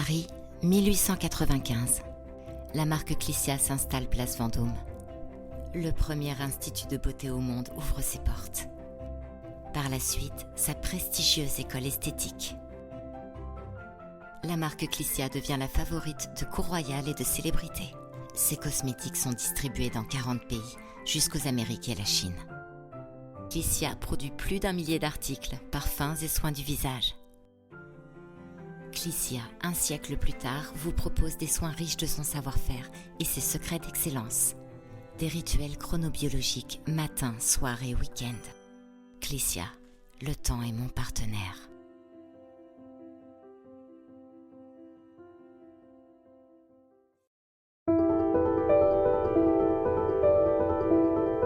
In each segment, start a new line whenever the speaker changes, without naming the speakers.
Paris, 1895. La marque Clicia s'installe place Vendôme. Le premier institut de beauté au monde ouvre ses portes. Par la suite, sa prestigieuse école esthétique. La marque Clicia devient la favorite de cours royales et de célébrités. Ses cosmétiques sont distribués dans 40 pays, jusqu'aux Amériques et la Chine. Clicia produit plus d'1 millier d'articles, parfums et soins du visage. Clicia, un siècle plus tard, vous propose des soins riches de son savoir-faire et ses secrets d'excellence. Des rituels chronobiologiques matin, soir et week-end. Clicia, le temps est mon partenaire.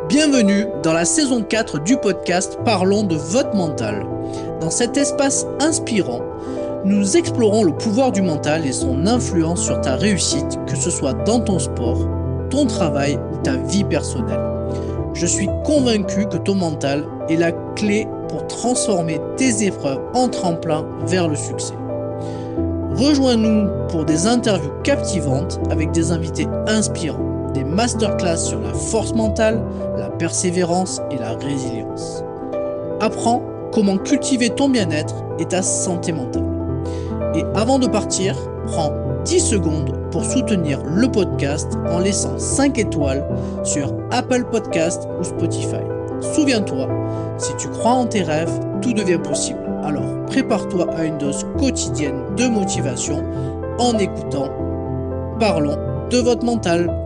Bienvenue dans la saison 4 du podcast Parlons de votre mental. Dans cet espace inspirant, nous explorons le pouvoir du mental et son influence sur ta réussite, que ce soit dans ton sport, ton travail ou ta vie personnelle. Je suis convaincu que ton mental est la clé pour transformer tes épreuves en tremplin vers le succès. Rejoins-nous pour des interviews captivantes avec des invités inspirants, des masterclass sur la force mentale, la persévérance et la résilience. Apprends comment cultiver ton bien-être et ta santé mentale. Et avant de partir, prends 10 secondes pour soutenir le podcast en laissant 5 étoiles sur Apple Podcast ou Spotify. Souviens-toi, si tu crois en tes rêves, tout devient possible. Alors prépare-toi à une dose quotidienne de motivation en écoutant Parlons de votre mental.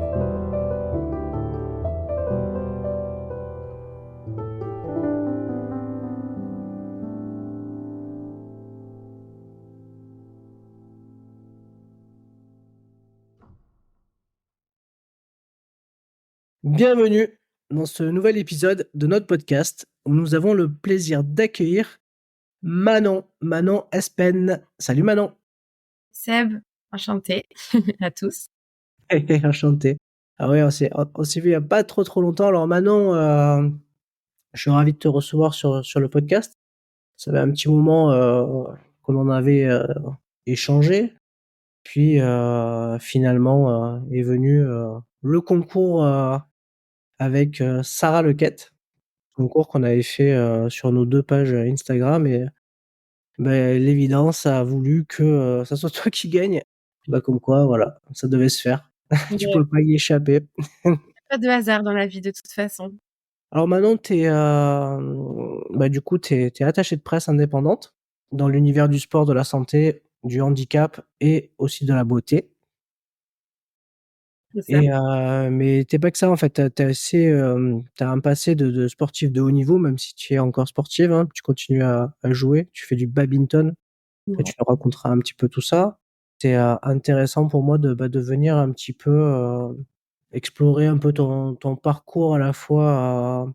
Bienvenue dans ce nouvel épisode de notre podcast où nous avons le plaisir d'accueillir Manon Espen. Salut Manon.
Seb, enchanté à tous.
Enchanté. Ah ouais, on s'est vu il n'y a pas trop longtemps. Alors Manon, je suis ravi de te recevoir sur le podcast. Ça fait un petit moment qu'on en avait échangé. Puis finalement est venu le concours avec Sarah Lequette. Concours qu'on avait fait sur nos 2 pages Instagram et l'évidence a voulu que ça soit toi qui gagne. Comme quoi, voilà, ça devait se faire. Tu peux pas y échapper.
Pas de hasard dans la vie de toute façon.
Alors Manon, du coup, t'es attachée de presse indépendante dans l'univers du sport, de la santé, du handicap et aussi de la beauté.
C'est ça.
Et mais t'es pas que ça en fait. T'as un passé de sportif de haut niveau, même si tu es encore sportive, hein. Tu continues à jouer, tu fais du badminton.
Ouais.
Tu nous raconteras un petit peu tout ça. C'est intéressant pour moi de venir un petit peu explorer un peu ton parcours à la fois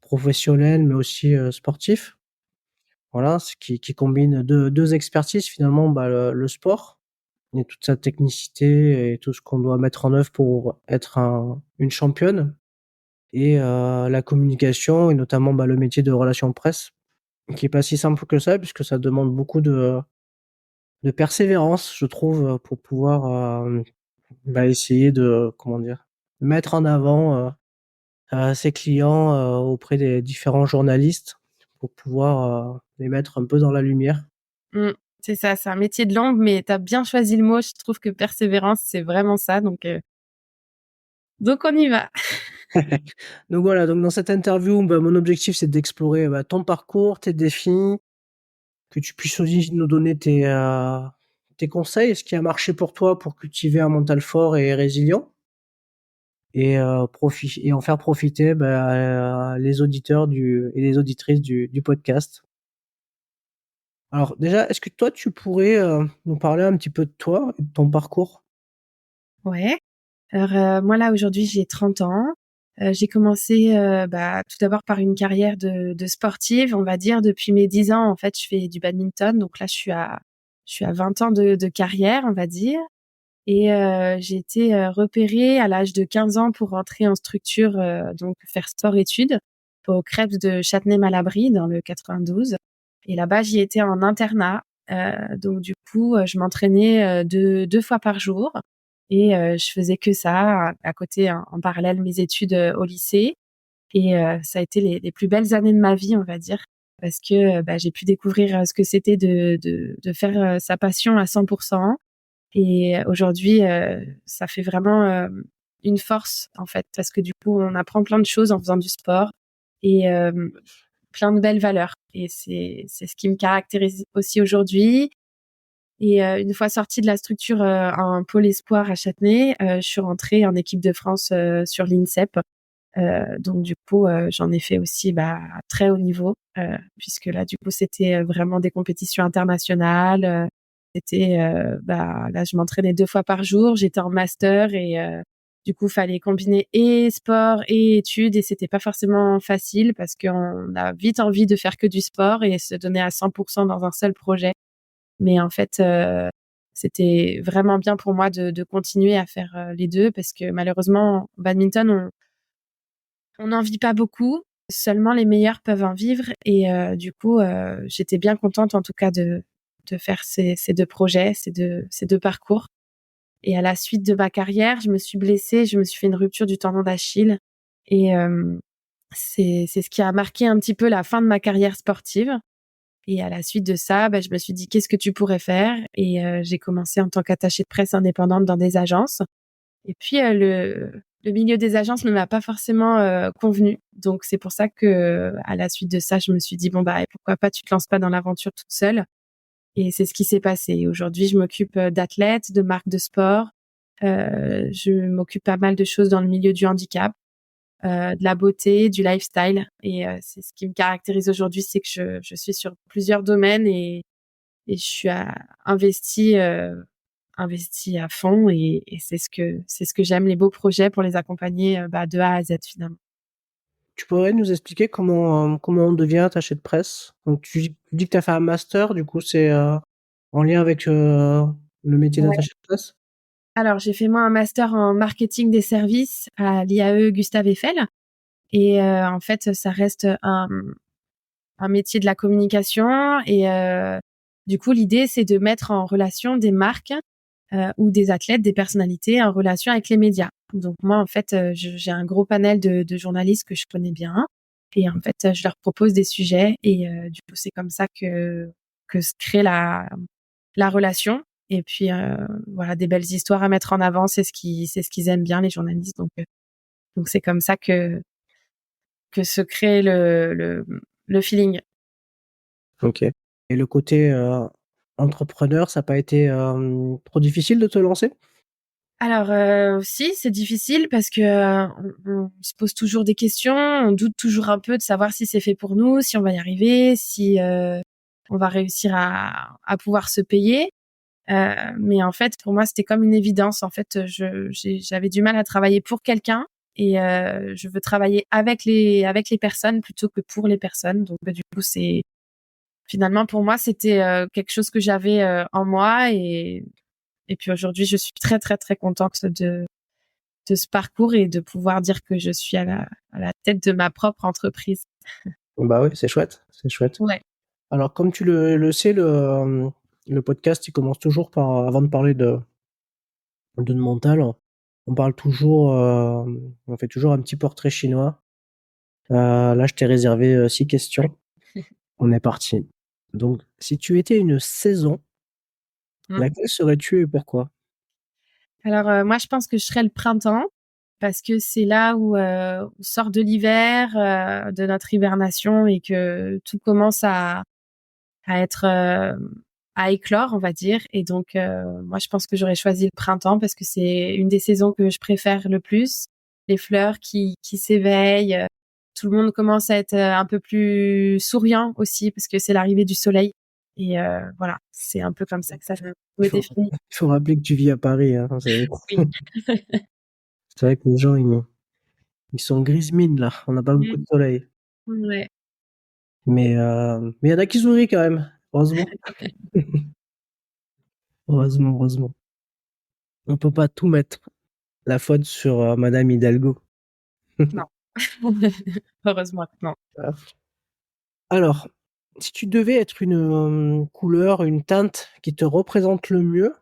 professionnel, mais aussi sportif. Voilà, ce qui combine deux expertises finalement, le sport et toute sa technicité et tout ce qu'on doit mettre en œuvre pour être une championne et la communication et notamment le métier de relation presse qui est pas si simple que ça puisque ça demande beaucoup de persévérance, je trouve, pour pouvoir essayer de mettre en avant ses clients auprès des différents journalistes pour pouvoir les mettre un peu dans la lumière.
C'est ça, c'est un métier de l'ombre, mais tu as bien choisi le mot. Je trouve que persévérance, c'est vraiment ça. Donc on y va.
Donc voilà, donc dans cette interview, mon objectif c'est d'explorer ton parcours, tes défis, que tu puisses aussi nous donner tes conseils, ce qui a marché pour toi pour cultiver un mental fort et résilient. Et en faire profiter les auditeurs et les auditrices du podcast. Alors déjà, est-ce que toi tu pourrais nous parler un petit peu de toi et de ton parcours?
Ouais. Alors moi là aujourd'hui j'ai 30 ans. J'ai commencé tout d'abord par une carrière de sportive, on va dire. Depuis mes 10 ans en fait je fais du badminton, donc là je suis à 20 ans de carrière, on va dire. Et j'ai été repérée à l'âge de 15 ans pour rentrer en structure, donc faire sport-études au CREPS de Châtenay-Malabry dans le 92. Et là-bas, j'y étais en internat Donc du coup, je m'entraînais 2 fois par jour et je faisais que ça à côté, en parallèle mes études au lycée. Et ça a été les plus belles années de ma vie, on va dire, parce que j'ai pu découvrir ce que c'était de faire sa passion à 100%. Et aujourd'hui, ça fait vraiment une force en fait, parce que du coup, on apprend plein de choses en faisant du sport et plein de belles valeurs. Et c'est ce qui me caractérise aussi aujourd'hui. Et une fois sortie de la structure en pôle espoir à Châtenay, je suis rentrée en équipe de France sur l'INSEP. Donc du coup, j'en ai fait aussi à très haut niveau, puisque là, du coup, c'était vraiment des compétitions internationales. C'était là, je m'entraînais 2 fois par jour. J'étais en master et du coup, fallait combiner et sport et études et c'était pas forcément facile parce qu'on a vite envie de faire que du sport et se donner à 100% dans un seul projet. Mais en fait, c'était vraiment bien pour moi de continuer à faire les deux parce que malheureusement, en badminton, on n'en vit pas beaucoup. Seulement les meilleurs peuvent en vivre et du coup, j'étais bien contente en tout cas de faire ces 2 projets, ces 2 parcours. Et à la suite de ma carrière, je me suis blessée, je me suis fait une rupture du tendon d'Achille et c'est ce qui a marqué un petit peu la fin de ma carrière sportive. Et à la suite de ça, je me suis dit: «Qu'est-ce que tu pourrais faire?» Et j'ai commencé en tant qu'attachée de presse indépendante dans des agences. Et puis le milieu des agences ne m'a pas forcément convenu. Donc c'est pour ça que à la suite de ça, je me suis dit: «Bon pourquoi pas tu te lances pas dans l'aventure toute seule?» Et c'est ce qui s'est passé. Aujourd'hui, je m'occupe d'athlètes, de marques de sport. Je m'occupe pas mal de choses dans le milieu du handicap, de la beauté, du lifestyle. Et c'est ce qui me caractérise aujourd'hui, c'est que je suis sur plusieurs domaines et je suis investie investi à fond et c'est ce que j'aime, les beaux projets pour les accompagner de A à Z finalement.
Tu pourrais nous expliquer comment on devient attaché de presse? Donc tu dis que tu as fait un master, du coup, c'est, en lien avec, le métier
Ouais.
d'attaché de presse?
Alors j'ai fait moi un master en marketing des services à l'IAE Gustave Eiffel et en fait ça reste un métier de la communication et du coup l'idée c'est de mettre en relation des marques ou des athlètes, des personnalités en relation avec les médias. Donc moi en fait j'ai un gros panel de journalistes que je connais bien et en fait je leur propose des sujets et du coup c'est comme ça que se crée la relation. Et puis voilà, des belles histoires à mettre en avant, c'est ce qu'ils aiment bien les journalistes. Donc c'est comme ça que se crée le feeling.
OK. Et le côté, entrepreneur, ça a pas été, trop difficile de te lancer?
Alors si, c'est difficile parce que on se pose toujours des questions, on doute toujours un peu de savoir si c'est fait pour nous, si on va y arriver, si on va réussir à pouvoir se payer. Mais en fait, pour moi, c'était comme une évidence. En fait, j'avais du mal à travailler pour quelqu'un et je veux travailler avec les personnes plutôt que pour les personnes. Donc du coup, c'est finalement pour moi, c'était quelque chose que j'avais en moi et puis aujourd'hui, je suis très très très contente de ce parcours et de pouvoir dire que je suis à la tête de ma propre entreprise.
Bah, oui, c'est chouette, c'est chouette.
Ouais.
Alors comme tu le sais, le podcast, il commence toujours par, avant de parler de mental, on parle toujours, on fait toujours un petit portrait chinois. Là, je t'ai réservé, 6 questions. On est parti. Donc, si tu étais une saison,
Mmh.
laquelle serais-tu et pourquoi?
Alors moi, je pense que je serais le printemps parce que c'est là où on sort de l'hiver, de notre hibernation et que tout commence à être à éclore, on va dire. Et donc moi, je pense que j'aurais choisi le printemps parce que c'est une des saisons que je préfère le plus. Les fleurs qui s'éveillent, tout le monde commence à être un peu plus souriant aussi parce que c'est l'arrivée du soleil. Et voilà, c'est un peu comme ça que ça
Il
me
faut
définit.
il faut rappeler que tu vis à Paris, hein,
Oui.
c'est vrai que les gens, ils sont grise mine là, on n'a pas beaucoup de
Mmh.
soleil.
Ouais.
Mais il y en a qui sourient quand même, heureusement. Heureusement, heureusement. On peut pas tout mettre la faute sur, madame Hidalgo.
Non. Heureusement que non.
Voilà. Alors, Si tu devais être une couleur, une teinte qui te représente le mieux,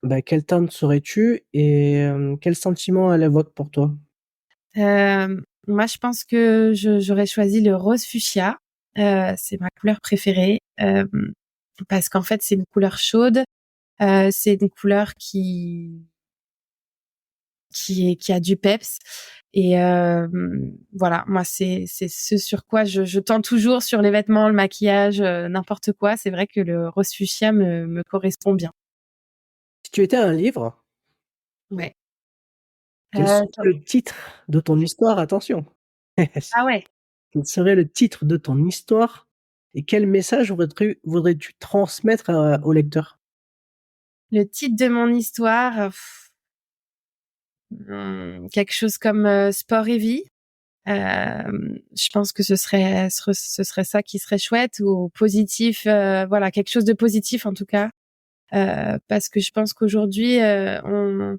bah, quelle teinte serais-tu et quel sentiment elle évoque pour toi?
Moi, je pense que j'aurais choisi le rose fuchsia. C'est ma couleur préférée, parce qu'en fait, c'est une couleur chaude. C'est une couleur qui a du peps et voilà, moi c'est ce sur quoi je tends toujours sur les vêtements, le maquillage, n'importe quoi. C'est vrai que le rose fuchsia me correspond bien.
Si tu étais un livre,
Ouais.
quel serait
Tu
le titre de ton histoire? Attention!
Ah ouais.
Quel serait le titre de ton histoire et quel message voudrais-tu transmettre au lecteur?
Le titre de mon histoire, quelque chose comme, Sport et vie. Je pense que ce serait ça qui serait chouette ou positif, voilà, quelque chose de positif en tout cas. Parce que je pense qu'aujourd'hui, on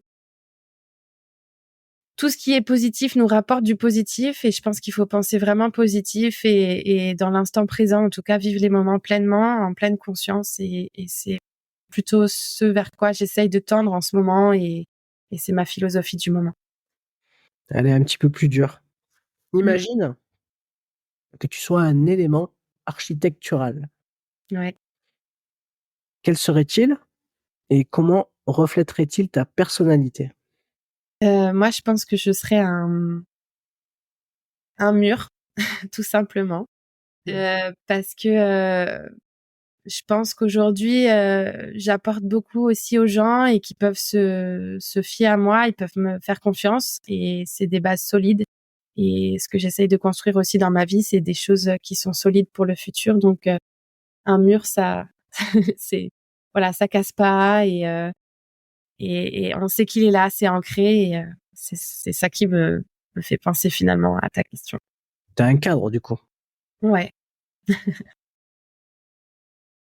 tout ce qui est positif nous rapporte du positif et je pense qu'il faut penser vraiment positif et dans l'instant présent, en tout cas, vivre les moments pleinement, en pleine conscience et c'est plutôt ce vers quoi j'essaye de tendre en ce moment et c'est ma philosophie du moment.
Elle est un petit peu plus dure.
Mmh.
Imagine que tu sois un élément architectural.
Ouais.
Quel serait-il et comment reflèterait-il ta personnalité?
Moi, je pense que je serais un mur, tout simplement, parce que, je pense qu'aujourd'hui, j'apporte beaucoup aussi aux gens et qui peuvent se fier à moi, ils peuvent me faire confiance et c'est des bases solides et ce que j'essaye de construire aussi dans ma vie, c'est des choses, qui sont solides pour le futur donc un mur ça c'est voilà, ça casse pas et on sait qu'il est là, c'est ancré et c'est ça qui me fait penser finalement à ta question.
Tu as un cadre du coup.
Ouais.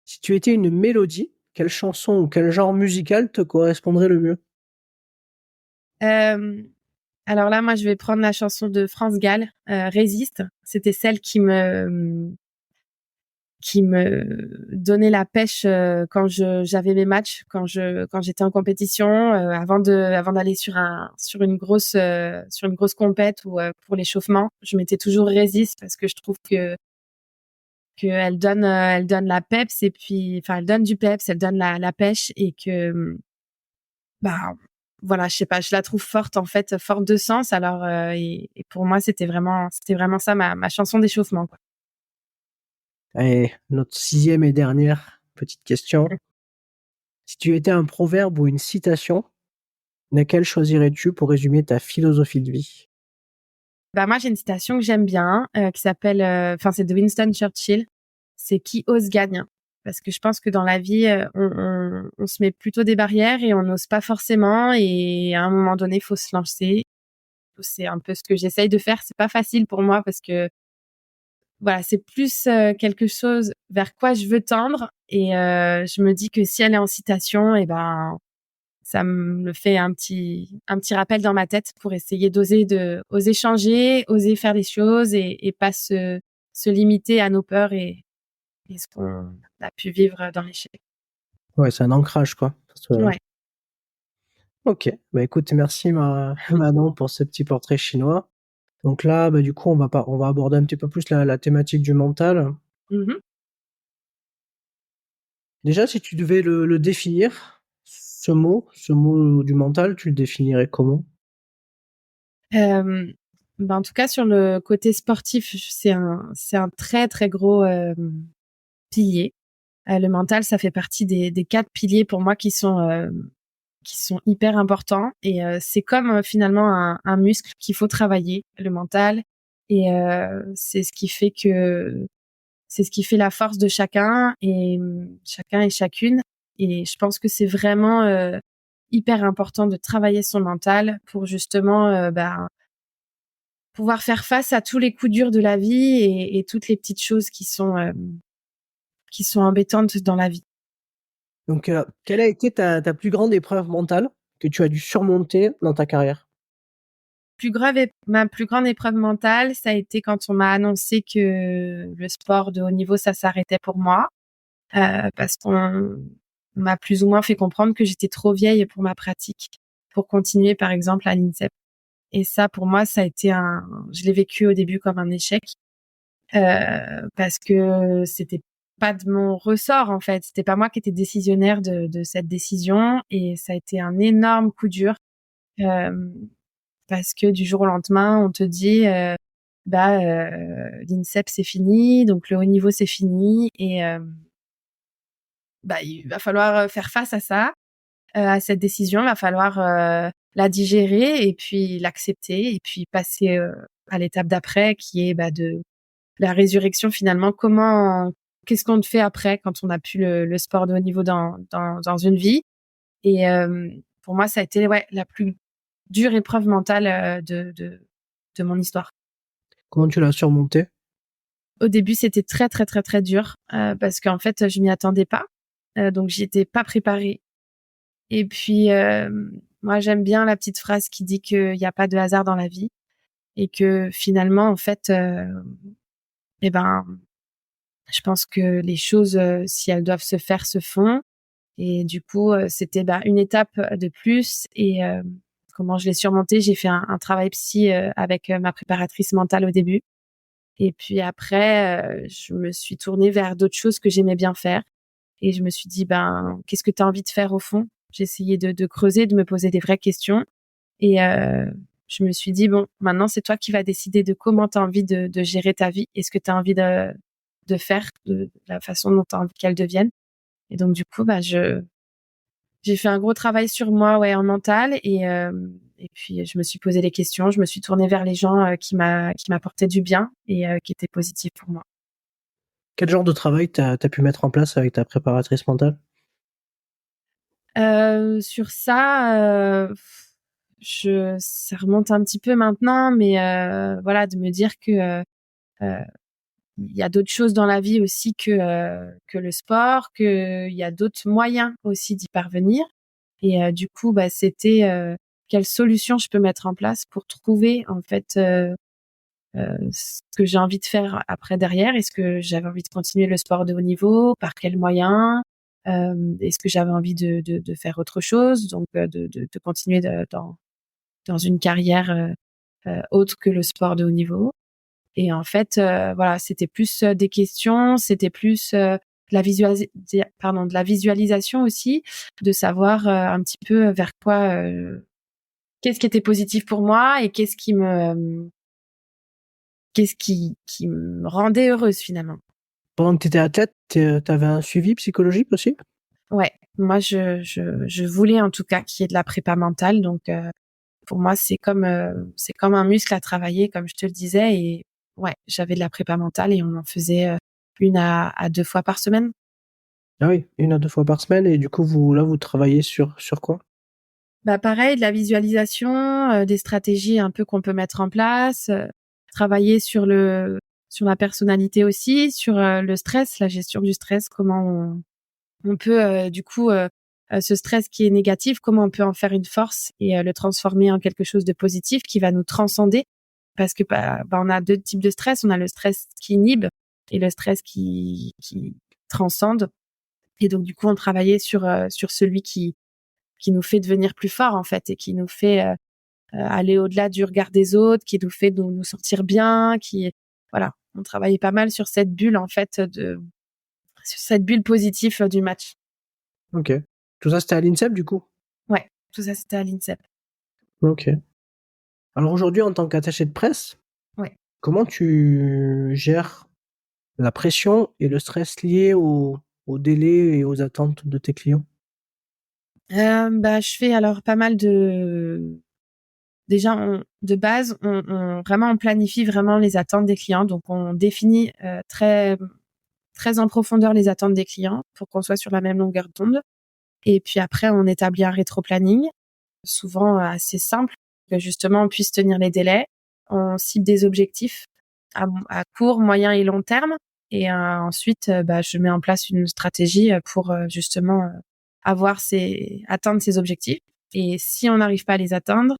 Si tu étais une mélodie, quelle chanson ou quel genre musical te correspondrait le mieux?
Hem, alors là, moi, je vais prendre la chanson de France Gall, Résiste. C'était celle qui me donnait la pêche, quand j'avais mes matchs, quand j'étais en compétition, avant d'aller sur une grosse compète ou, pour l'échauffement. Je mettais toujours Résiste parce que je trouve elle donne la peps et puis enfin, elle donne du peps, elle donne la pêche et que, bah, voilà, je sais pas, je la trouve forte en fait, forte de sens alors, et pour moi c'était vraiment ça ma chanson d'échauffement, quoi.
Allez, notre sixième et dernière petite question. Si tu étais un proverbe ou une citation, laquelle choisirais-tu pour résumer ta philosophie de vie?
Bah, moi j'ai une citation que j'aime bien, qui s'appelle, enfin c'est de Winston Churchill, c'est: «Qui ose gagne». Parce que je pense que dans la vie, on se met plutôt des barrières et on n'ose pas forcément et à un moment donné, il faut se lancer. C'est un peu ce que j'essaye de faire. C'est pas facile pour moi parce que voilà, c'est plus, quelque chose vers quoi je veux tendre et je me dis que si elle est en citation et ben, ça me fait un petit rappel dans ma tête pour essayer oser changer, oser faire les choses et pas se limiter à nos peurs et ce qu'on a pu vivre dans l'échec.
Ouais, c'est un ancrage quoi.
Ouais.
OK, bah, écoute merci Manon pour ce petit portrait chinois. Donc là, bah, du coup, on va aborder un petit peu plus la thématique du mental.
Mmh mh.
Déjà, si tu devais le définir, ce mot du mental, tu le définirais comment?
Bah, en tout cas sur le côté sportif, c'est un très, très gros, pilier. Le mental, ça fait partie des 4 piliers pour moi qui sont hyper importants et c'est comme, finalement un muscle qu'il faut travailler, le mental et c'est ce qui fait la force de chacun et chacun et chacune et je pense que c'est vraiment, hyper important de travailler son mental pour justement, bah, pouvoir faire face à tous les coups durs de la vie et toutes les petites choses qui sont embêtantes dans la vie.
Donc, quelle a été ta plus grande épreuve mentale que tu as dû surmonter dans ta carrière?
ma plus grande épreuve mentale, ça a été quand on m'a annoncé que le sport de haut niveau, ça s'arrêtait pour moi, parce qu'on m'a plus ou moins fait comprendre que j'étais trop vieille pour ma pratique, pour continuer, par exemple, à l'INSEP. Et ça, pour moi, je l'ai vécu au début comme un échec, parce que c'était pas de mon ressort, en fait. C'était pas moi qui étais décisionnaire de cette décision, et ça a été un énorme coup dur, parce que du jour au lendemain, on te dit, l'INSEP c'est fini, donc le haut niveau c'est fini, et il va falloir faire face à ça, à cette décision. Il va falloir la digérer et puis l'accepter et puis passer à l'étape d'après, qui est de la résurrection finalement. Qu'est-ce qu'on fait après quand on n'a plus le sport de haut niveau dans une vie? Et pour moi, ça a été la plus dure épreuve mentale de mon histoire.
Comment tu l'as surmonté?
Au début, c'était très, très, très, très dur, parce qu'en fait, je m'y attendais pas. Donc j'y étais pas préparée. Et puis, moi, j'aime bien la petite phrase qui dit qu'il y a pas de hasard dans la vie, et que finalement, en fait, je pense que les choses, si elles doivent se faire, se font. Et du coup, c'était une étape de plus. Et comment je l'ai surmonté? J'ai fait un travail psy avec ma préparatrice mentale au début. Et puis après, je me suis tournée vers d'autres choses que j'aimais bien faire. Et je me suis dit, qu'est-ce que tu as envie de faire au fond? J'ai essayé de creuser, de me poser des vraies questions. Et je me suis dit, bon, maintenant, c'est toi qui vas décider de comment tu as envie de gérer ta vie et ce que tu as envie de faire, de la façon dont tu as envie qu'elle devienne. Et donc, du coup, j'ai fait un gros travail sur moi, en mental. Et puis, je me suis posé les questions. Je me suis tournée vers les gens qui m'apportaient du bien et qui étaient positifs pour moi.
Quel genre de travail t'as pu mettre en place avec ta préparatrice mentale?
Sur ça, ça remonte un petit peu maintenant, mais de me dire que il y a d'autres choses dans la vie aussi que le sport, qu'il y a d'autres moyens aussi d'y parvenir. Et du coup, c'était quelle solution je peux mettre en place pour trouver en fait ce que j'ai envie de faire après derrière. Est-ce que j'avais envie de continuer le sport de haut niveau? Par quels moyens? Est-ce que j'avais envie de faire autre chose? Donc de continuer dans une carrière autre que le sport de haut niveau. Et en fait, c'était plus des questions, c'était plus de la visualisation aussi, de savoir un petit peu vers quoi, qu'est-ce qui était positif pour moi et qu'est-ce qui me rendait heureuse finalement.
Pendant que tu étais athlète, t'avais un suivi psychologique aussi?
Ouais, moi je voulais en tout cas qu'il y ait de la prépa mentale, donc pour moi c'est comme un muscle à travailler, comme je te le disais. Et ouais, j'avais de la prépa mentale et on en faisait 1 à 2 fois par semaine.
Ah oui, 1 à 2 fois par semaine, et du coup vous travaillez sur quoi?
Pareil, de la visualisation, des stratégies un peu qu'on peut mettre en place, travailler sur la personnalité aussi, sur le stress, la gestion du stress, comment on peut du coup ce stress qui est négatif, comment on peut en faire une force et le transformer en quelque chose de positif qui va nous transcender. Parce que on a 2 types de stress, on a le stress qui inhibe et le stress qui transcende. Et donc du coup, on travaillait sur celui qui nous fait devenir plus fort en fait, et qui nous fait aller au-delà du regard des autres, qui nous fait nous sentir bien, on travaillait pas mal sur cette bulle en fait sur cette bulle positive du match.
OK. Tout ça, c'était à l'INSEP, du coup?
Ouais, tout ça c'était à l'INSEP.
OK. Alors aujourd'hui, en tant qu'attaché de presse,
Ouais.
comment tu gères la pression et le stress liés aux délais et aux attentes de tes clients?
Je fais alors pas mal déjà de base, on planifie vraiment les attentes des clients, donc on définit très très en profondeur les attentes des clients pour qu'on soit sur la même longueur d'onde. Et puis après, on établit un rétro-planning, souvent assez simple, que justement on puisse tenir les délais. On cible des objectifs à court, moyen et long terme. Et ensuite, je mets en place une stratégie pour justement atteindre ces objectifs. Et si on n'arrive pas à les atteindre,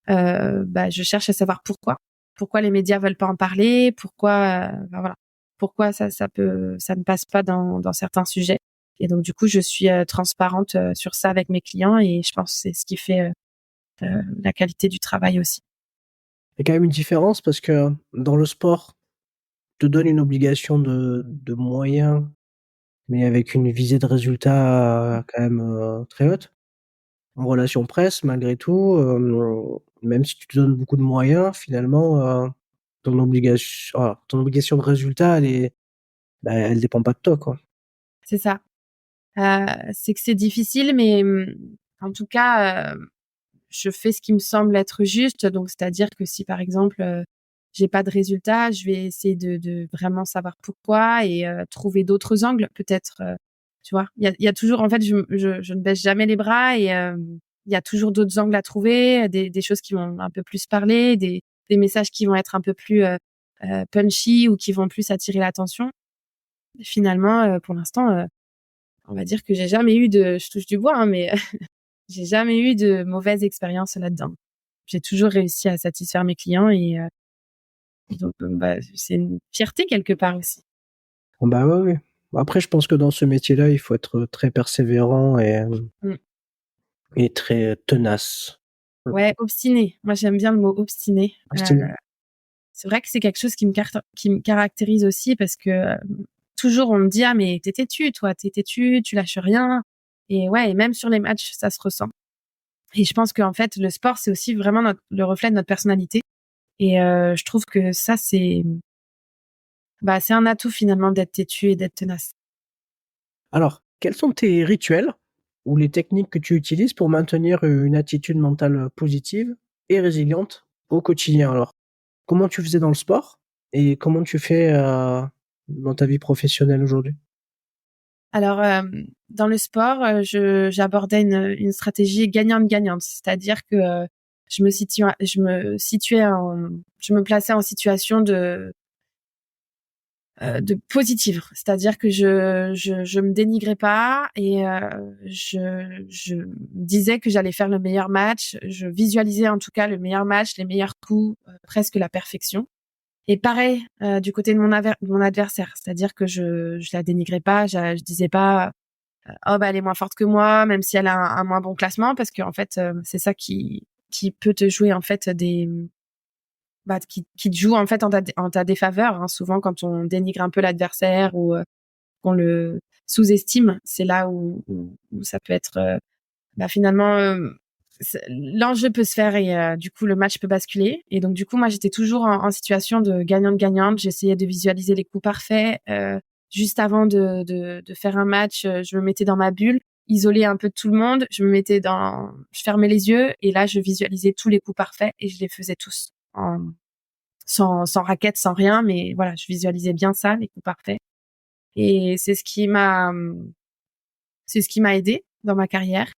je cherche à savoir pourquoi les médias veulent pas en parler, pourquoi pourquoi ça ne passe pas dans certains sujets. Et donc du coup, je suis transparente sur ça avec mes clients, et je pense que c'est ce qui fait la qualité du travail aussi.
Il y a quand même une différence parce que dans le sport, te donne une obligation de moyens, mais avec une visée de résultat quand même très haute. En relation presse, malgré tout, même si tu te donnes beaucoup de moyens, finalement, ton obligation de résultat, elle dépend pas de toi, quoi.
C'est ça. C'est que c'est difficile, mais en tout cas, je fais ce qui me semble être juste. Donc, c'est-à-dire que si, par exemple, j'ai pas de résultat, je vais essayer de vraiment savoir pourquoi, et trouver d'autres angles, peut-être. Tu vois, il y a toujours, en fait, je ne baisse jamais les bras, et il y a toujours d'autres angles à trouver, des choses qui vont un peu plus parler, des messages qui vont être un peu plus punchy, ou qui vont plus attirer l'attention. Finalement, pour l'instant, on va dire que j'ai jamais eu je touche du bois, hein, mais j'ai jamais eu de mauvaise expérience là-dedans. J'ai toujours réussi à satisfaire mes clients, et donc c'est une fierté quelque part aussi.
Bah, ouais, ouais. Après, je pense que dans ce métier-là, il faut être très persévérant
Mmh.
et très tenace.
Ouais, obstiné. Moi, j'aime bien le mot obstiné.
Obstiné.
C'est vrai que c'est quelque chose qui me caractérise aussi, parce que toujours on me dit: «Ah mais tu es têtu, toi, tu es têtu, tu lâches rien», et ouais, et même sur les matchs, ça se ressent. Et je pense qu'en fait, le sport, c'est aussi vraiment le reflet de notre personnalité, et je trouve que ça, c'est un atout finalement d'être têtu et d'être tenace.
Alors, quels sont tes rituels ou les techniques que tu utilises pour maintenir une attitude mentale positive et résiliente au quotidien? Alors, comment tu faisais dans le sport et comment tu fais, dans ta vie professionnelle aujourd'hui?
Alors, dans le sport, j'abordais une stratégie gagnante-gagnante. C'est-à-dire que, je me plaçais en situation de positive. C'est-à-dire que je me dénigrais pas, et je disais que j'allais faire le meilleur match. Je visualisais en tout cas le meilleur match, les meilleurs coups, presque la perfection. Et pareil, du côté de mon adversaire. C'est-à-dire que je la dénigrais pas, je disais pas: «Oh elle est moins forte que moi», même si elle a un moins bon classement, parce qu'en fait, c'est ça qui peut te jouer en fait qui te joue en fait en ta défaveur, hein. Souvent quand on dénigre un peu l'adversaire, ou qu'on le sous-estime, c'est là où ça peut être, finalement, l'enjeu peut se faire, et du coup le match peut basculer. Et donc du coup moi j'étais toujours en situation de gagnante-gagnante. J'essayais de visualiser les coups parfaits. Juste avant de faire un match, je me mettais dans ma bulle, isolée un peu de tout le monde. Je fermais les yeux, et là je visualisais tous les coups parfaits, et je les faisais tous sans raquette, sans rien, mais voilà, je visualisais bien ça, les coups parfaits. Et c'est ce qui m'a aidé dans ma carrière.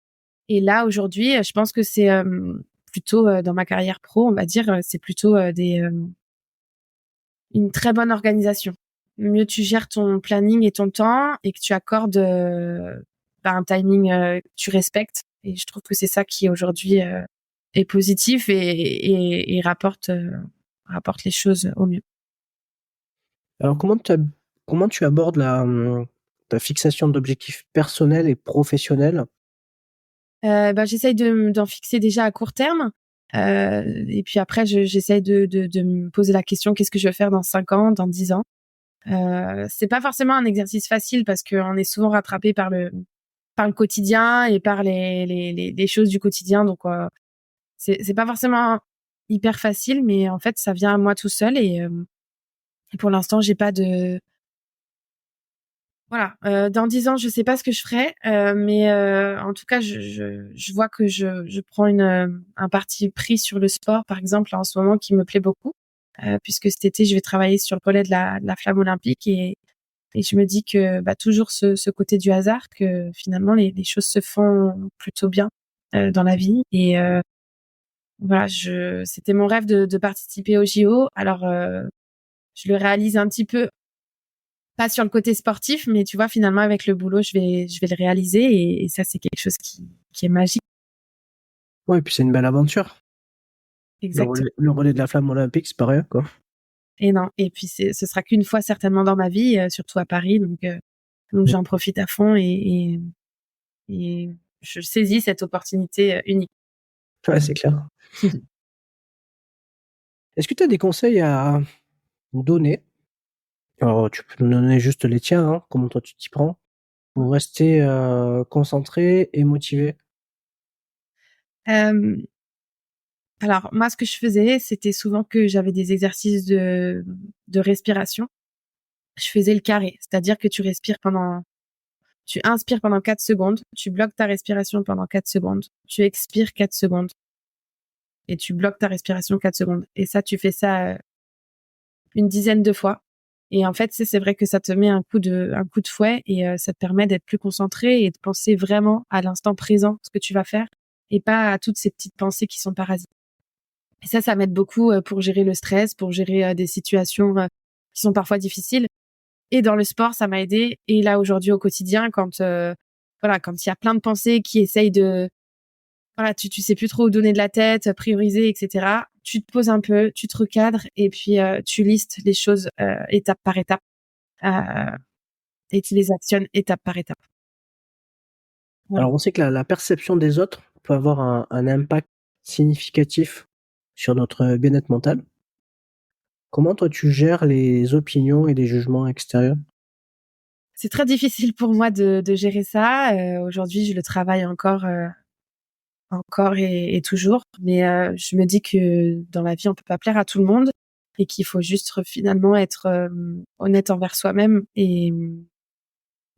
Et là, aujourd'hui, je pense que c'est plutôt dans ma carrière pro, on va dire, c'est plutôt une très bonne organisation. Mieux tu gères ton planning et ton temps, et que tu accordes un timing que tu respectes. Et je trouve que c'est ça qui aujourd'hui est positif, et rapporte les choses au mieux.
Alors comment tu abordes ta fixation d'objectifs personnels et professionnels?
J'essaye d'en fixer déjà à court terme, et puis après j'essaye de me poser la question: qu'est-ce que je veux faire dans 5 ans, dans 10 ans? C'est pas forcément un exercice facile, parce qu'on est souvent rattrapé par le quotidien et par les choses du quotidien. Donc c'est pas forcément hyper facile, mais en fait ça vient à moi tout seul, et pour l'instant j'ai pas de voilà. Dans 10 ans je sais pas ce que je ferai, mais en tout cas je vois que je prends un parti pris sur le sport, par exemple, là, en ce moment, qui me plaît beaucoup, puisque cet été je vais travailler sur le relais de la flamme olympique, et je me dis que toujours ce côté du hasard, que finalement les choses se font plutôt bien dans la vie. Et voilà, c'était mon rêve de participer aux JO. Alors je le réalise un petit peu, pas sur le côté sportif, mais tu vois, finalement avec le boulot je vais le réaliser, et ça c'est quelque chose qui est magique.
Ouais, et puis c'est une belle aventure.
exactement.
Le relais de la flamme olympique, c'est pas rien, quoi.
Et non, et puis ce sera qu'une fois certainement dans ma vie, surtout à Paris, donc
Mm.
j'en profite à fond et je saisis cette opportunité unique.
Ouais, c'est clair. Est-ce que tu as des conseils à nous donner? Alors, tu peux nous donner juste les tiens, hein, comment toi tu t'y prends, pour rester concentré et motivé.
Euh, alors moi, ce que je faisais, c'était souvent que j'avais des exercices de respiration. Je faisais le carré, c'est-à-dire que tu inspires pendant 4 secondes, tu bloques ta respiration pendant 4 secondes, tu expires 4 secondes et tu bloques ta respiration 4 secondes. Et ça, tu fais ça une dizaine de fois. Et en fait, c'est vrai que ça te met un coup de fouet et ça te permet d'être plus concentré et de penser vraiment à l'instant présent, ce que tu vas faire, et pas à toutes ces petites pensées qui sont parasites. Et ça m'aide beaucoup pour gérer le stress, pour gérer des situations qui sont parfois difficiles. Et dans le sport, ça m'a aidé. Et là, aujourd'hui, au quotidien, quand il y a plein de pensées qui essayent tu sais plus trop où donner de la tête, prioriser, etc. Tu te poses un peu, tu te recadres et puis tu listes les choses étape par étape euh, et tu les actionnes étape par étape. Voilà.
Alors, on sait que la perception des autres peut avoir un impact significatif sur notre bien-être mental. Comment toi tu gères les opinions et les jugements extérieurs?
C'est très difficile pour moi de gérer ça. Aujourd'hui, je le travaille encore et toujours. Mais je me dis que dans la vie, on peut pas plaire à tout le monde et qu'il faut juste finalement être honnête envers soi-même. Et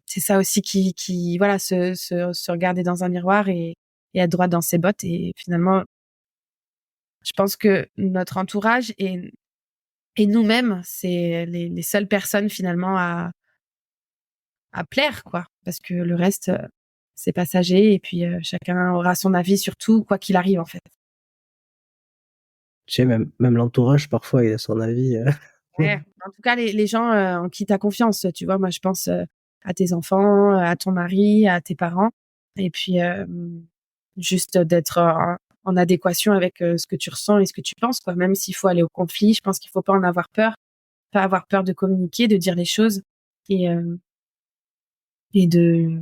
c'est ça aussi qui voilà, se regarder dans un miroir et être droit dans ses bottes. Et finalement, je pense que notre entourage et nous-mêmes, c'est les seules personnes finalement à plaire, quoi. Parce que le reste, c'est passager et puis chacun aura son avis sur tout, quoi qu'il arrive, en fait.
Tu sais, même l'entourage, parfois, il a son avis.
Ouais. En tout cas, les gens en qui tu as confiance, tu vois. Moi, je pense à tes enfants, à ton mari, à tes parents. Et puis, juste d'être en adéquation avec ce que tu ressens et ce que tu penses, quoi. Même s'il faut aller au conflit, je pense qu'il faut pas en avoir peur. Pas avoir peur de communiquer, de dire les choses et, euh, et de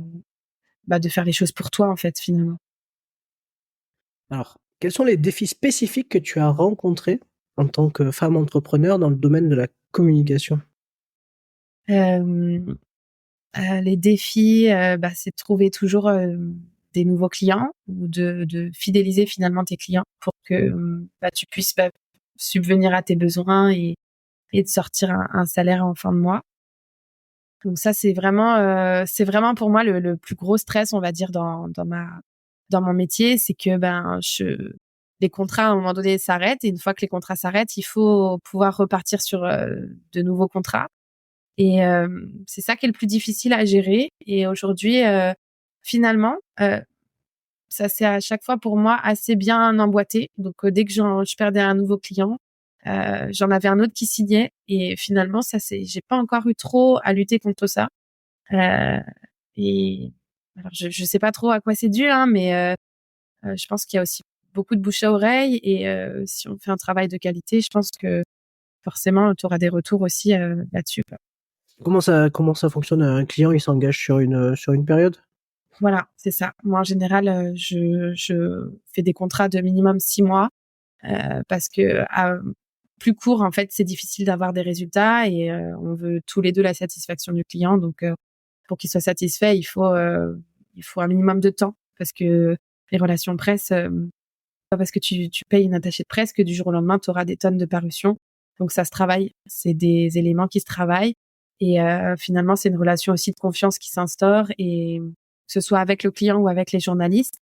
faire les choses pour toi, en fait, finalement.
Alors, quels sont les défis spécifiques que tu as rencontrés en tant que femme entrepreneur dans le domaine de la communication?
Euh, les défis, c'est de trouver toujours des nouveaux clients ou de fidéliser finalement tes clients pour que tu puisses subvenir à tes besoins et de sortir un salaire en fin de mois. Donc ça, c'est vraiment pour moi le plus gros stress, on va dire, dans mon métier, c'est que les contrats à un moment donné s'arrêtent et une fois que les contrats s'arrêtent, il faut pouvoir repartir sur de nouveaux contrats. Et c'est ça qui est le plus difficile à gérer. Et aujourd'hui, finalement, ça s'est à chaque fois pour moi assez bien emboîté. Donc dès que je perdais un nouveau client, j'en avais un autre qui signait. Et finalement, j'ai pas encore eu trop à lutter contre ça. Euh, et alors je sais pas trop à quoi c'est dû, hein, mais je pense qu'il y a aussi beaucoup de bouche à oreille. Et si on fait un travail de qualité, je pense que forcément, tu auras des retours aussi là-dessus, quoi.
Comment ça fonctionne? Un client, il s'engage sur une période?
Voilà, c'est ça. Moi, en général, je fais des contrats de minimum 6 mois parce que à plus court, en fait, c'est difficile d'avoir des résultats et on veut tous les deux la satisfaction du client. Donc, pour qu'il soit satisfait, il faut un minimum de temps parce que les relations presse, pas parce que tu payes une attachée de presse que du jour au lendemain, tu auras des tonnes de parutions. Donc, ça se travaille. C'est des éléments qui se travaillent. Et finalement, c'est une relation aussi de confiance qui s'instaure et que ce soit avec le client ou avec les journalistes.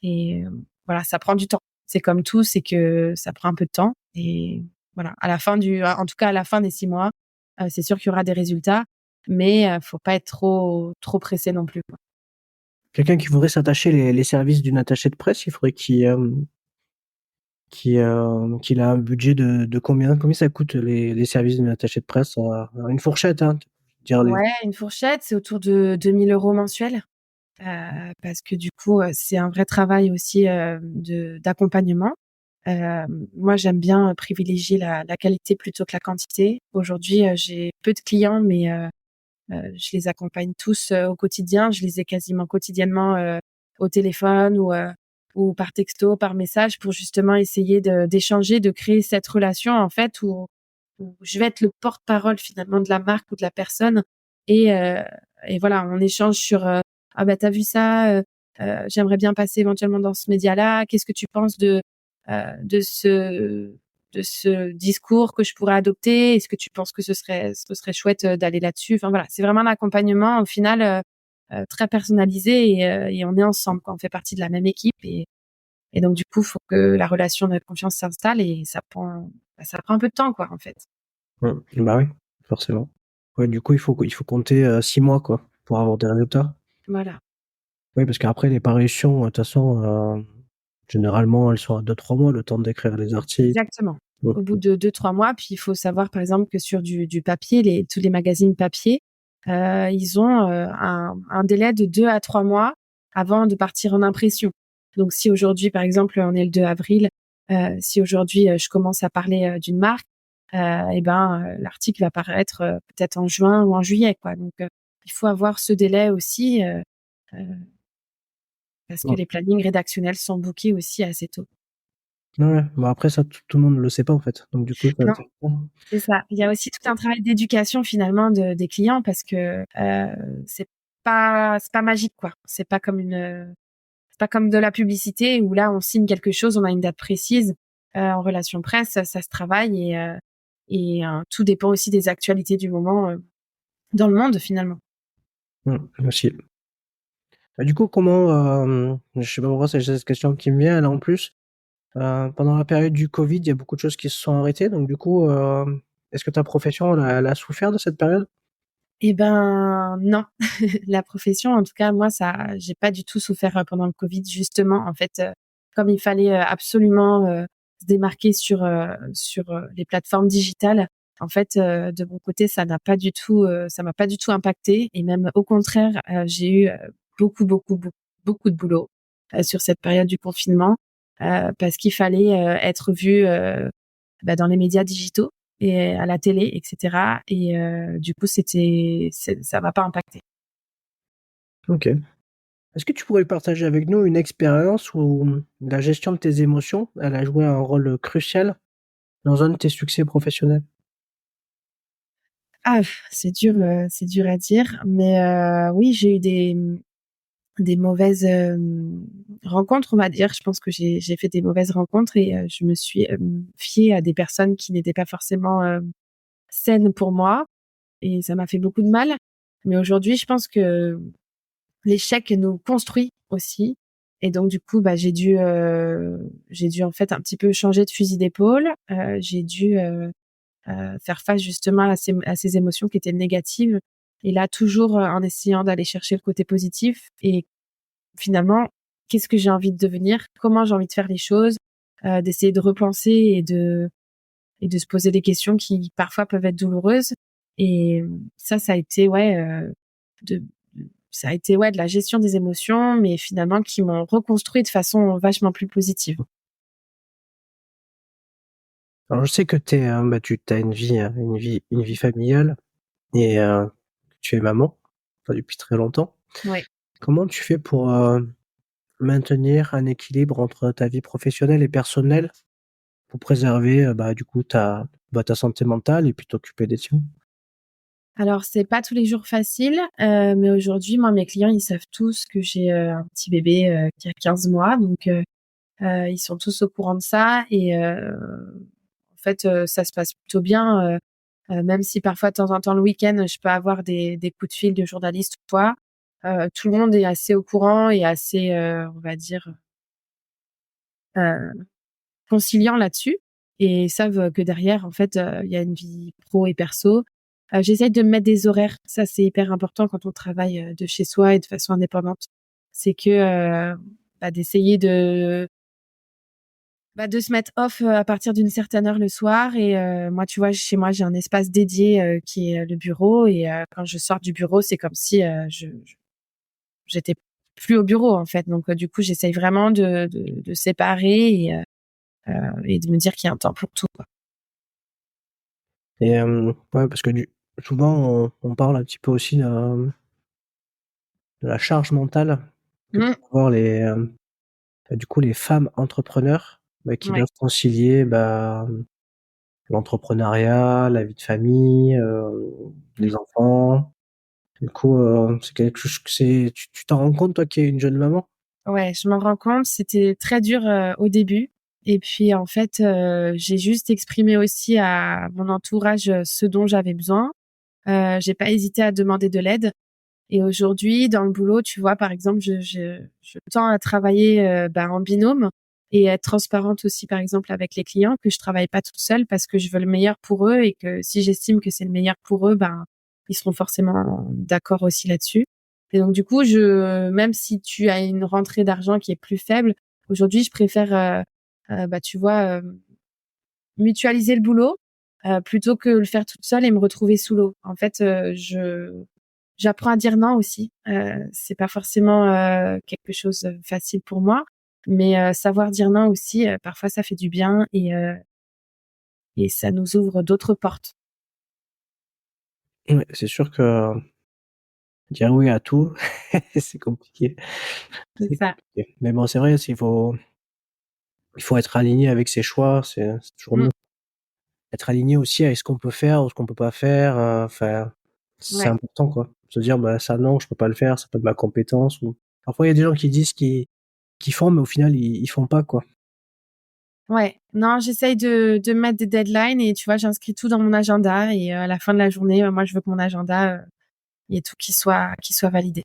Et voilà, ça prend du temps. C'est comme tout, c'est que ça prend un peu de temps. Et voilà, en tout cas à la fin des 6 mois, c'est sûr qu'il y aura des résultats, mais faut pas être trop pressé non plus, quoi.
Quelqu'un qui voudrait s'attacher les services d'une attachée de presse, il faudrait qu'il a un budget de combien? Combien ça coûte les services d'une attachée de presse? Une fourchette, hein, dire les...
Ouais, une fourchette, c'est autour de 2 000 € mensuels. Parce que du coup, c'est un vrai travail aussi d'accompagnement. Moi, j'aime bien privilégier la qualité plutôt que la quantité. Aujourd'hui, j'ai peu de clients, mais je les accompagne tous au quotidien. Je les ai quasiment quotidiennement au téléphone ou par texto, par message, pour justement essayer d'échanger, de créer cette relation en fait où je vais être le porte-parole finalement de la marque ou de la personne et euh, et voilà, on échange sur ah bah t'as vu ça, j'aimerais bien passer éventuellement dans ce média-là. Qu'est-ce que tu penses de ce discours que je pourrais adopter? Est-ce que tu penses que ce serait chouette d'aller là-dessus? Enfin voilà, c'est vraiment un accompagnement au final très personnalisé et on est ensemble, quoi. On fait partie de la même équipe et donc du coup, faut que la relation de confiance s'installe et ça prend un peu de temps, quoi, en fait.
Bah oui, forcément. Ouais, du coup, il faut compter 6 mois, quoi, pour avoir des résultats.
Voilà,
Oui, parce qu'après, les parutions, de toute façon, généralement, elles sont à 2-3 mois, le temps d'écrire les articles.
exactement.
Mm.
Au bout de 2-3 mois, puis il faut savoir par exemple que sur du papier, tous les magazines papier, ils ont un délai de 2 à 3 mois avant de partir en impression. Donc si aujourd'hui, par exemple, on est le 2 avril, si aujourd'hui je commence à parler d'une marque, l'article va paraître peut-être en juin ou en juillet, quoi. Donc il faut avoir ce délai aussi euh, parce que
Ouais.
les plannings rédactionnels sont bookés aussi assez tôt.
Ouais, bon après ça, tout le monde ne le sait pas en fait. Donc du coup,
Non, c'est ça. Il y a aussi tout un travail d'éducation finalement des clients parce que c'est pas magique, quoi. C'est pas comme de la publicité où là on signe quelque chose, on a une date précise. En relation presse, ça se travaille et tout dépend aussi des actualités du moment dans le monde finalement.
aussi. Bah, du coup, comment, je sais pas pourquoi c'est cette question qui me vient là en plus. Pendant la période du Covid, il y a beaucoup de choses qui se sont arrêtées. Donc du coup, est-ce que ta profession, elle a souffert de cette période?
Eh ben non, la profession, en tout cas moi ça, j'ai pas du tout souffert pendant le Covid justement. En fait, comme il fallait absolument se démarquer sur les plateformes digitales. En fait, de mon côté, ça m'a pas du tout impacté et même au contraire, j'ai eu beaucoup, beaucoup, beaucoup, beaucoup de boulot sur cette période du confinement parce qu'il fallait être vu dans les médias digitaux et à la télé, etc. Et du coup, ça m'a pas impacté.
Ok. Est-ce que tu pourrais partager avec nous une expérience où la gestion de tes émotions, elle a joué un rôle crucial dans un de tes succès professionnels?
Ah, c'est dur à dire, mais oui, j'ai eu des mauvaises rencontres, on va dire. Je pense que j'ai fait des mauvaises rencontres et je me suis fiée à des personnes qui n'étaient pas forcément saines pour moi et ça m'a fait beaucoup de mal. Mais aujourd'hui, je pense que l'échec nous construit aussi. Et donc du coup, j'ai dû en fait un petit peu changer de fusil d'épaule. J'ai dû faire face justement à ces émotions qui étaient négatives. Et là, toujours en essayant d'aller chercher le côté positif. Et finalement, qu'est-ce que j'ai envie de devenir? Comment j'ai envie de faire les choses? D'essayer de repenser et de se poser des questions qui parfois peuvent être douloureuses. Et ça a été de ça a été de la gestion des émotions, mais finalement qui m'ont reconstruit de façon vachement plus positive.
Alors je sais que tu as une vie familiale et tu es maman, enfin depuis très longtemps.
Ouais.
Comment tu fais pour maintenir un équilibre entre ta vie professionnelle et personnelle pour préserver du coup ta santé mentale et puis t'occuper des tiens?
Alors c'est pas tous les jours facile, mais aujourd'hui, moi, mes clients, ils savent tous que j'ai un petit bébé qui a 15 mois, donc ils sont tous au courant de ça et en fait, ça se passe plutôt bien. Même si parfois, de temps en temps, le week-end, je peux avoir des coups de fil de journalistes ou quoi. Tout le monde est assez au courant et assez, on va dire, heu, conciliant là-dessus et savent que derrière, en fait, il y a une vie pro et perso. J'essaye de me mettre des horaires. Ça, c'est hyper important quand on travaille, de chez soi et de façon indépendante. C'est que, d'essayer de se mettre off, à partir d'une certaine heure le soir et moi, tu vois, chez moi, j'ai un espace dédié, qui est le bureau et quand je sors du bureau, c'est comme si, j'étais plus au bureau, en fait. Donc du coup, j'essaye vraiment de séparer et de me dire qu'il y a un temps pour tout, quoi.
Et ouais, parce que souvent, on parle un petit peu aussi de la charge mentale que
Mmh.
peuvent avoir du coup, les femmes entrepreneurs, qui
Ouais.
doivent concilier, l'entrepreneuriat, la vie de famille, les enfants. Du coup, c'est quelque chose que tu t'en rends compte, toi, qui es une jeune maman?
Ouais, je m'en rends compte, c'était très dur, au début et puis en fait, j'ai juste exprimé aussi à mon entourage, ce dont j'avais besoin. J'ai pas hésité à demander de l'aide et aujourd'hui dans le boulot, tu vois, par exemple, je tends à travailler, en binôme et être transparente aussi, par exemple, avec les clients, que je travaille pas toute seule parce que je veux le meilleur pour eux et que si j'estime que c'est le meilleur pour eux, ils seront forcément d'accord aussi là-dessus. Et donc du coup, même si tu as une rentrée d'argent qui est plus faible, aujourd'hui, je préfère, tu vois, mutualiser le boulot, plutôt que le faire toute seule et me retrouver sous l'eau. En fait, j'apprends à dire non aussi. C'est pas forcément, quelque chose de facile pour moi, mais savoir dire non aussi, parfois ça fait du bien et ça nous ouvre d'autres portes.
Ouais, c'est sûr que dire oui à tout, c'est compliqué.
C'est
C'est
ça.
compliqué. Mais bon, c'est vrai, il faut être aligné avec ses choix, c'est toujours
Mmh.
mieux. Être aligné aussi avec ce qu'on peut faire ou ce qu'on peut pas faire, enfin, c'est
Ouais.
important, quoi. Se dire: «Bah, ça non, je peux pas le faire, c'est pas de ma compétence», ou parfois il y a des gens qui disent qu'ils font, mais au final ils font pas, quoi.
Ouais. Non, j'essaye de mettre des deadlines et tu vois, j'inscris tout dans mon agenda et à la fin de la journée, moi, je veux que mon agenda, il y ait tout qui soit validé.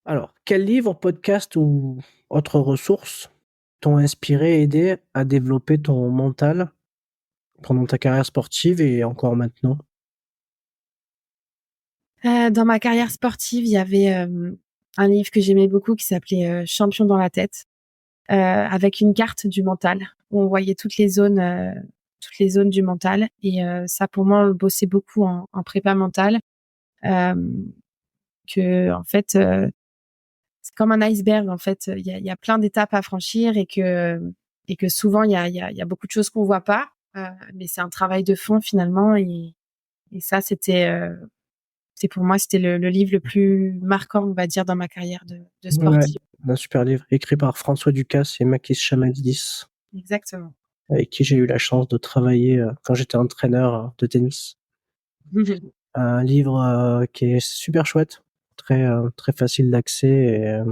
Alors, quel livre, podcast ou autre ressource t'ont inspiré, aidé à développer ton mental pendant ta carrière sportive et encore maintenant?
Dans ma carrière sportive, il y avait, un livre que j'aimais beaucoup qui s'appelait, Champion dans la tête, avec une carte du mental où on voyait toutes les zones du mental et ça pour moi, on le bossait beaucoup en prépa mentale, hem, qu'en fait, c'est comme un iceberg en fait, il y a plein d'étapes à franchir et que souvent il y a beaucoup de choses qu'on voit pas, mais c'est un travail de fond finalement et ça c'est pour moi, c'était le livre le plus marquant, on va dire, dans ma carrière de
Ouais,
sportive.
un super livre écrit par François Ducasse et Makis Chamanidis,
Exactement.
avec qui j'ai eu la chance de travailler, quand j'étais entraîneur, de tennis. Un livre, qui est super chouette, très facile d'accès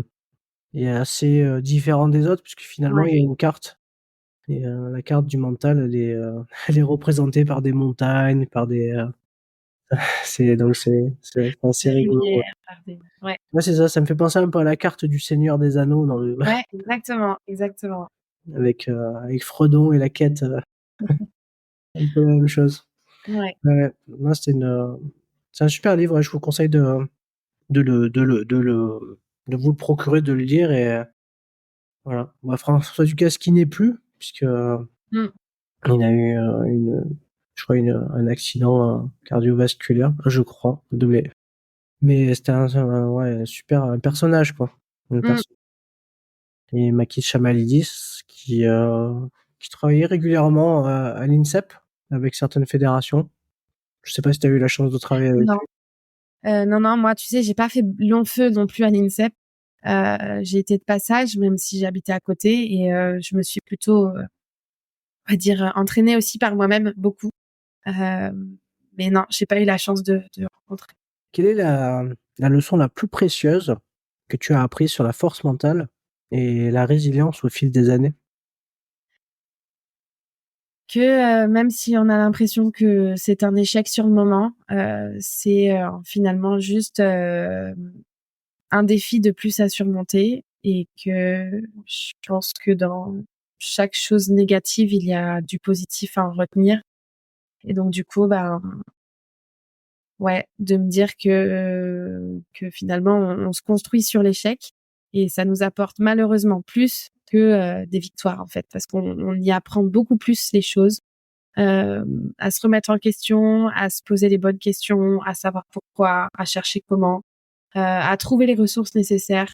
et assez, différent des autres puisque finalement
Ouais.
il y a une carte et la carte du mental elle est représentée par des montagnes, par c'est assez
Des
rigolo, ouais.
rivières, par des ouais,
Ouais, c'est ça, ça me fait penser un peu à la carte du Seigneur des Anneaux dans le
ouais, exactement, exactement.
avec Frodon et la quête, un peu la même chose.
Ouais.
Ouais, ouais. Non, c'est un super livre, ouais, je vous conseille de vous le procurer, de le lire et voilà. Bah, François Ducasse qui n'est plus puisque,
Mmh.
il a eu, je crois un accident, cardiovasculaire, je crois, mais c'était ouais, un personnage, quoi. Une
Mmh.
perso Et Makis Chamalidis qui travaillait régulièrement à l'INSEP avec certaines fédérations. Je sais pas si tu as eu la chance de travailler avec
Non,
lui?
non, non, moi, tu sais, j'ai pas fait long feu non plus à l'INSEP. J'ai été de passage, même si j'habitais à côté et je me suis plutôt, on va dire, entraînée aussi par moi-même beaucoup. Mais non, j'ai pas eu la chance de rencontrer.
Quelle est la leçon la plus précieuse que tu as apprise sur la force mentale et la résilience au fil des années?
Que, même si on a l'impression que c'est un échec sur le moment, c'est, finalement juste, un défi de plus à surmonter et que je pense que dans chaque chose négative, il y a du positif à en retenir et donc du coup, ouais, de me dire que finalement on se construit sur l'échec et ça nous apporte malheureusement plus que, des victoires en fait, parce qu'on y apprend beaucoup plus les choses. À se remettre en question, à se poser les bonnes questions, à savoir pourquoi, à chercher comment, à trouver les ressources nécessaires.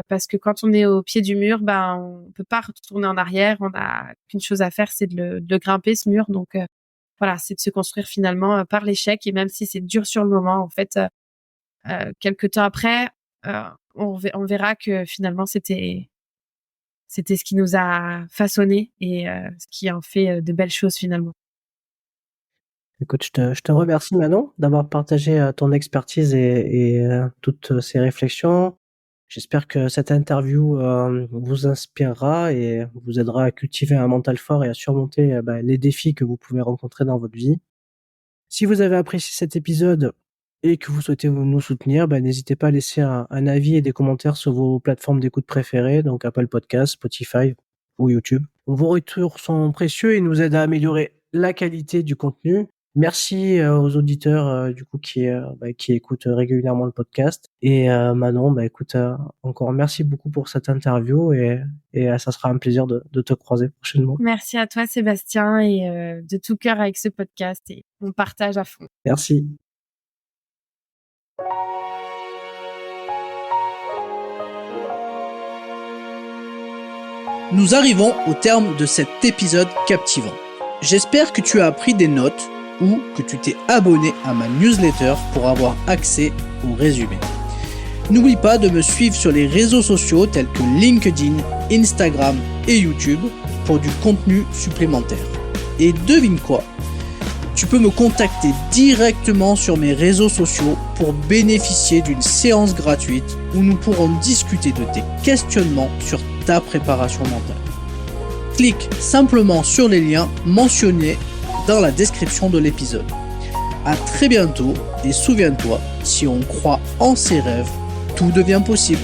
parce que quand on est au pied du mur, on peut pas retourner en arrière. On a qu'une chose à faire, c'est de le grimper, ce mur. Donc voilà, c'est de se construire finalement par l'échec. Et même si c'est dur sur le moment, en fait, quelques temps après, on verra que finalement c'était ce qui nous a façonné et ce qui en fait de belles choses finalement.
Écoute, je te remercie Manon d'avoir partagé ton expertise et toutes ces réflexions. J'espère que cette interview vous inspirera et vous aidera à cultiver un mental fort et à surmonter les défis que vous pouvez rencontrer dans votre vie. Si vous avez apprécié cet épisode et que vous souhaitez nous soutenir, n'hésitez pas à laisser un avis et des commentaires sur vos plateformes d'écoute préférées, donc Apple Podcasts, Spotify ou YouTube. Vos retours sont précieux et nous aident à améliorer la qualité du contenu. Merci aux auditeurs du coup qui écoutent régulièrement le podcast. Et Manon, écoute, encore merci beaucoup pour cette interview et ça sera un plaisir de te croiser prochainement.
Merci à toi Sébastien et de tout cœur avec ce podcast et on partage à fond.
Merci.
Nous arrivons au terme de cet épisode captivant. J'espère que tu as pris des notes ou que tu t'es abonné à ma newsletter pour avoir accès au résumé. N'oublie pas de me suivre sur les réseaux sociaux tels que LinkedIn, Instagram et YouTube pour du contenu supplémentaire. Et devine quoi ? Tu peux me contacter directement sur mes réseaux sociaux pour bénéficier d'une séance gratuite où nous pourrons discuter de tes questionnements sur ta préparation mentale. Clique simplement sur les liens mentionnés dans la description de l'épisode. À très bientôt et souviens-toi, si on croit en ses rêves, tout devient possible.